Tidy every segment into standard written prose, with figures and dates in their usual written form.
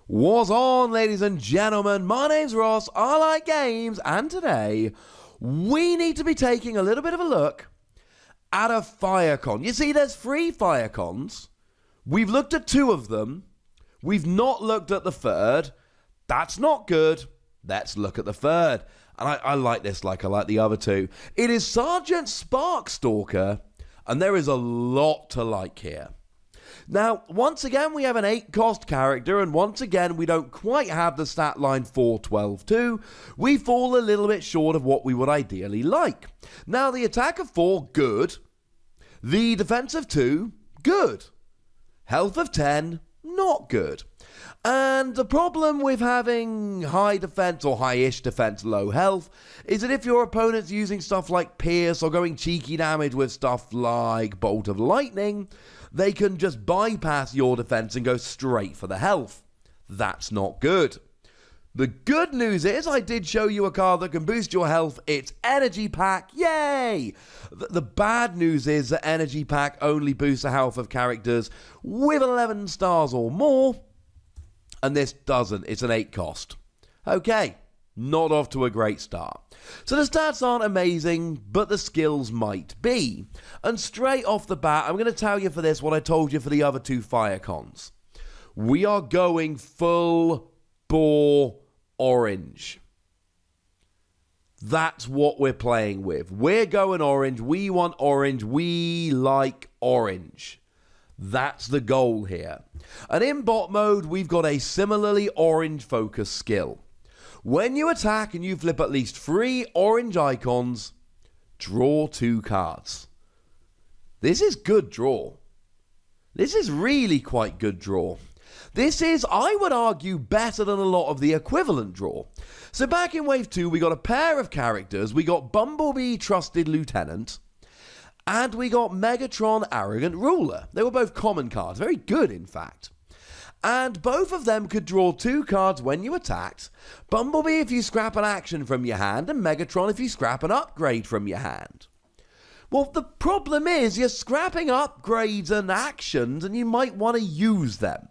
What's on, ladies and gentlemen? My name's Ross, I like games, and today we need to be taking a little bit of a look at a Firecon. You see, there's 3 Firecons. We've looked at 2 of them. We've not looked at the 3rd. That's not good. Let's look at the 3rd. And I like this like I like the other 2. It is Sergeant Sparkstalker, and there is a lot to like here. Now, once again, we have an 8-cost character, and once again, we don't quite have the stat line 4-12-2. We fall a little bit short of what we would ideally like. Now, the attack of 4, good. The defense of 2, good. Health of 10, not good. And the problem with having high defense or high-ish defense, low health, is that if your opponent's using stuff like Pierce or going cheeky damage with stuff like Bolt of Lightning, they can just bypass your defense and go straight for the health. That's not good. The good news is I did show you a card that can boost your health. It's Energy Pack. Yay! The bad news is that Energy Pack only boosts the health of characters with 11 stars or more. And this doesn't. It's an 8 cost. Okay, not off to a great start. So the stats aren't amazing, but the skills might be. And straight off the bat, I'm going to tell you for this what I told you for the other 2 Firecons. We are going full bore orange. That's what we're playing with. We're going orange. We want orange. We like orange. That's the goal here. And in bot mode, we've got a similarly orange focus skill. When you attack and you flip at least 3 orange icons, draw 2 cards. This is good draw. This is really quite good draw. This is, I would argue, better than a lot of the equivalent draw. So back in Wave 2, we got a pair of characters. We got Bumblebee, Trusted Lieutenant, and we got Megatron, Arrogant Ruler. They were both common cards. Very good, in fact. And both of them could draw 2 cards when you attacked. Bumblebee if you scrap an action from your hand, and Megatron if you scrap an upgrade from your hand. Well, the problem is you're scrapping upgrades and actions, and you might want to use them.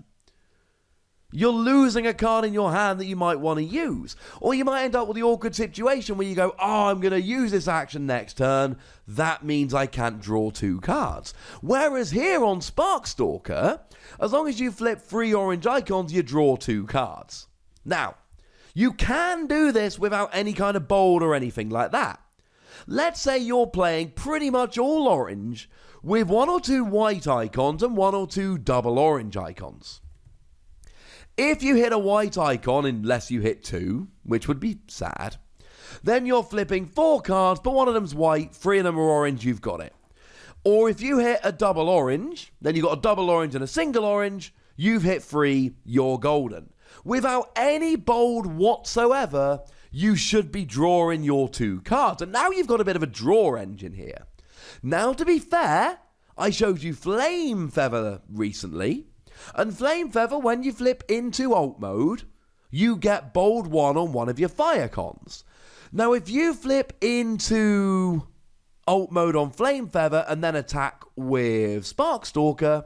You're losing a card in your hand that you might want to use. Or you might end up with the awkward situation where you go, oh, I'm going to use this action next turn. That means I can't draw 2 cards. Whereas here on Sparkstalker, as long as you flip 3 orange icons, you draw 2 cards. Now, you can do this without any kind of bold or anything like that. Let's say you're playing pretty much all orange with 1 or 2 white icons and 1 or 2 double orange icons. If you hit a white icon, unless you hit 2, which would be sad, then you're flipping 4 cards, but 1 of them's white, 3 of them are orange, you've got it. Or if you hit a double orange, then you've got a double orange and a single orange, you've hit 3, you're golden. Without any bold whatsoever, you should be drawing your 2 cards. And now you've got a bit of a draw engine here. Now, to be fair, I showed you Flame Feather recently. And Flame Feather, when you flip into alt mode, you get bold 1 on 1 of your Firecons. Now, if you flip into alt mode on Flame Feather and then attack with Sparkstalker,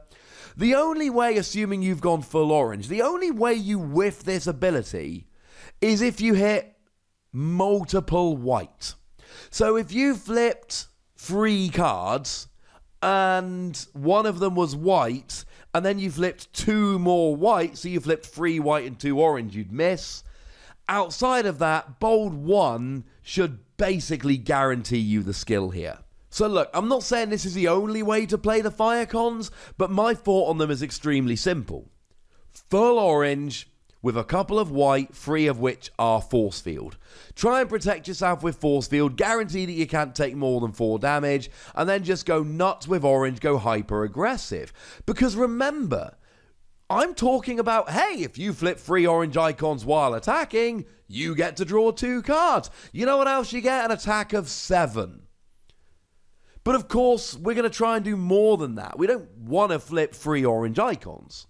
the only way, assuming you've gone full orange, the only way you whiff this ability is if you hit multiple white. So if you flipped 3 cards and 1 of them was white, and then you flipped 2 more white, so you flipped 3 white and 2 orange, you'd miss. Outside of that, bold 1 should basically guarantee you the skill here. So look, I'm not saying this is the only way to play the Firecons, but my thought on them is extremely simple. Full orange with a couple of white, 3 of which are force field. Try and protect yourself with force field, guarantee that you can't take more than 4 damage, and then just go nuts with orange, go hyper aggressive. Because remember, I'm talking about, hey, if you flip 3 orange icons while attacking, you get to draw 2 cards. You know what else you get? An attack of 7. But of course, we're going to try and do more than that. We don't want to flip 3 orange icons.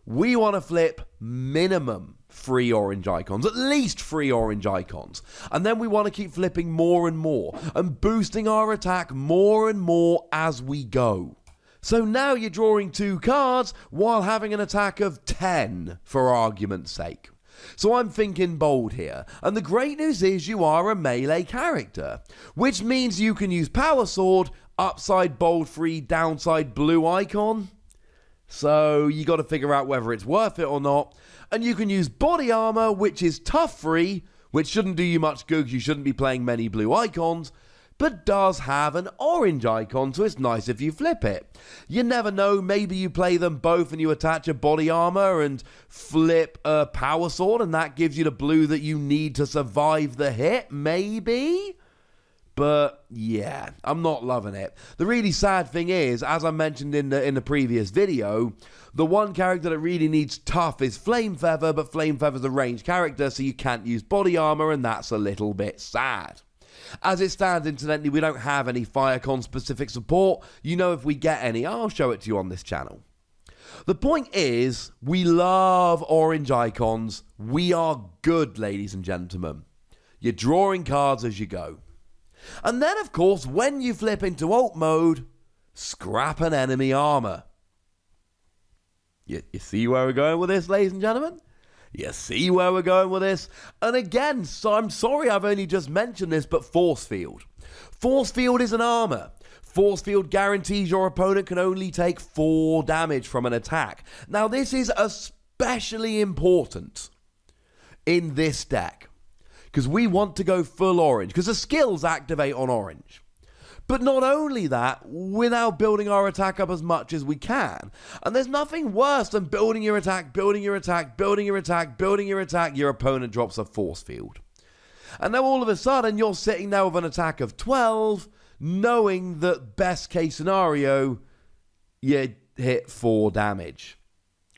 We want to flip minimum 3 orange icons, at least 3 orange icons. And then we want to keep flipping more and more and boosting our attack more and more as we go. So now you're drawing 2 cards while having an attack of 10, for argument's sake. So I'm thinking bold here, and the great news is you are a melee character, which means you can use Power Sword, upside bold free, downside blue icon. So you got to figure out whether it's worth it or not. And you can use body armor, which is tough free, which shouldn't do you much good because you shouldn't be playing many blue icons, but does have an orange icon, so it's nice if you flip it. You never know, maybe you play them both and you attach a body armor and flip a power sword, and that gives you the blue that you need to survive the hit, maybe? But yeah, I'm not loving it. The really sad thing is, as I mentioned in the previous video, the one character that really needs tough is Flame Feather, but Flame Feather's a ranged character, so you can't use body armor, and that's a little bit sad. As it stands, incidentally, we don't have any Firecon specific support. You know, if we get any, I'll show it to you on this channel. The point is, we love orange icons. We are good, ladies and gentlemen. You're drawing cards as you go. And then, of course, when you flip into alt mode, scrap an enemy armor. You see where we're going with this, ladies and gentlemen? You see where we're going with this? And again, so I'm sorry I've only just mentioned this, but Force Field. Force Field is an armor. Force Field guarantees your opponent can only take 4 damage from an attack. Now, this is especially important in this deck, because we want to go full orange, because the skills activate on orange. But not only that, we're now building our attack up as much as we can. And there's nothing worse than building your attack, building your attack, building your attack, building your attack, your opponent drops a force field. And now all of a sudden, you're sitting there with an attack of 12, knowing that best case scenario, you hit 4 damage.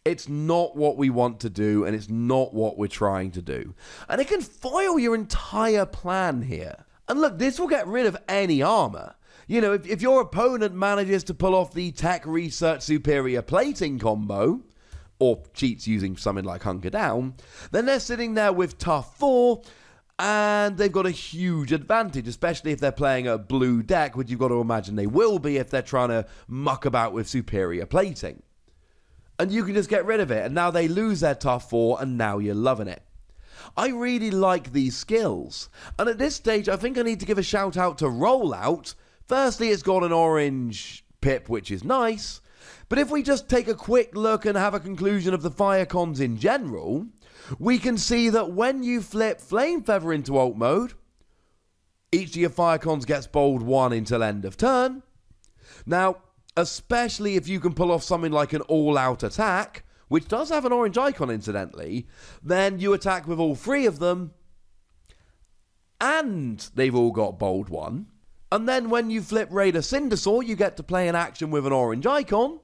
It's not what we want to do, and it's not what we're trying to do. And it can foil your entire plan here. And look, this will get rid of any armor. You know, if your opponent manages to pull off the Tech Research Superior Plating combo, or cheats using something like Hunker Down, then they're sitting there with Tough 4, and they've got a huge advantage, especially if they're playing a blue deck, which you've got to imagine they will be if they're trying to muck about with Superior Plating. And you can just get rid of it, and now they lose their Tough 4, and now you're loving it. I really like these skills, and at this stage I think I need to give a shout out to Rollout. Firstly, it's got an orange pip, which is nice, but if we just take a quick look and have a conclusion of the Firecons in general, we can see that when you flip Flame Feather into alt mode, each of your Firecons gets bold 1 until end of turn. Now, especially if you can pull off something like an all-out attack, which does have an orange icon incidentally, then you attack with all 3 of them, and they've all got bold 1. And then when you flip Raider Cindersaw, you get to play an action with an orange icon.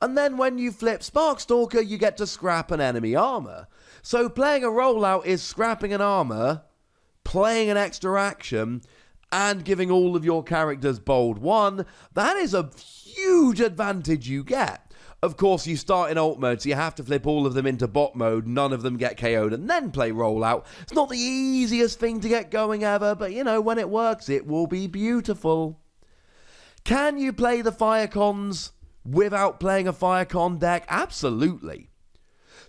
And then when you flip Sparkstalker, you get to scrap an enemy armor. So playing a rollout is scrapping an armor, playing an extra action, and giving all of your characters bold 1. That is a huge advantage you get. Of course, you start in alt mode, so you have to flip all of them into bot mode, none of them get KO'd, and then play rollout. It's not the easiest thing to get going ever, but you know, when it works, it will be beautiful. Can you play the Firecons without playing a Firecon deck? Absolutely.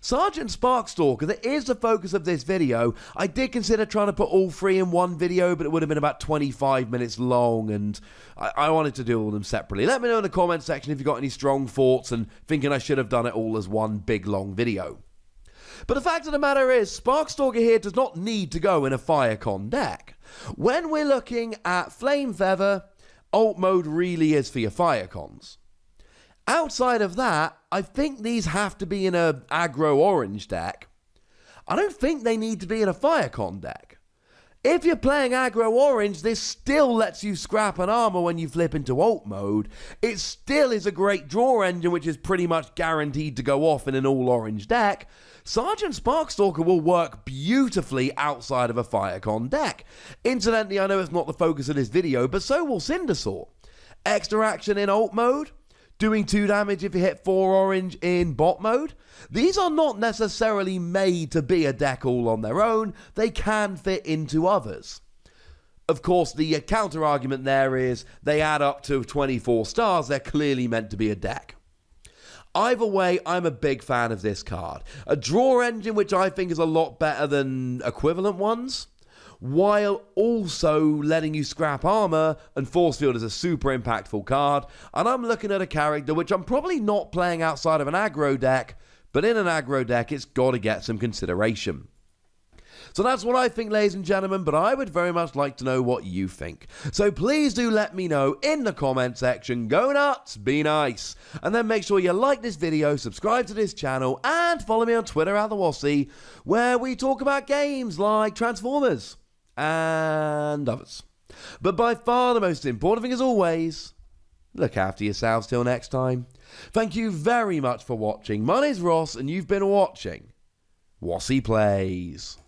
Sergeant Sparkstalker, that is the focus of this video. I did consider trying to put all 3 in one video, but it would have been about 25 minutes long, and I wanted to do all of them separately. Let me know in the comment section if you've got any strong thoughts and thinking I should have done it all as one big long video. But the fact of the matter is, Sparkstalker here does not need to go in a Firecon deck. When we're looking at Flame Feather, alt mode really is for your Firecons. Outside of that, I think these have to be in a aggro orange deck. I don't think they need to be in a Firecon deck. If you're playing aggro orange, this still lets you scrap an armor when you flip into alt mode. It still is a great draw engine, which is pretty much guaranteed to go off in an all orange deck. Sergeant Sparkstalker will work beautifully outside of a Firecon deck. Incidentally, I know it's not the focus of this video, but so will Cindersaw. Extra action in alt mode, doing 2 damage if you hit 4 orange in bot mode. These are not necessarily made to be a deck all on their own. They can fit into others. Of course, the counter argument there is they add up to 24 stars. They're clearly meant to be a deck. Either way, I'm a big fan of this card. A draw engine, which I think is a lot better than equivalent ones, while also letting you scrap armor, and Force Field is a super impactful card. And I'm looking at a character which I'm probably not playing outside of an aggro deck, but in an aggro deck, it's got to get some consideration. So that's what I think, ladies and gentlemen, but I would very much like to know what you think. So please do let me know in the comment section. Go nuts, be nice. And then make sure you like this video, subscribe to this channel, and follow me on Twitter at the Wossy, where we talk about games like Transformers and others. But by far the most important thing, as always, look after yourselves till next time. Thank you very much for watching. My name's Ross, and you've been watching Wossy Plays.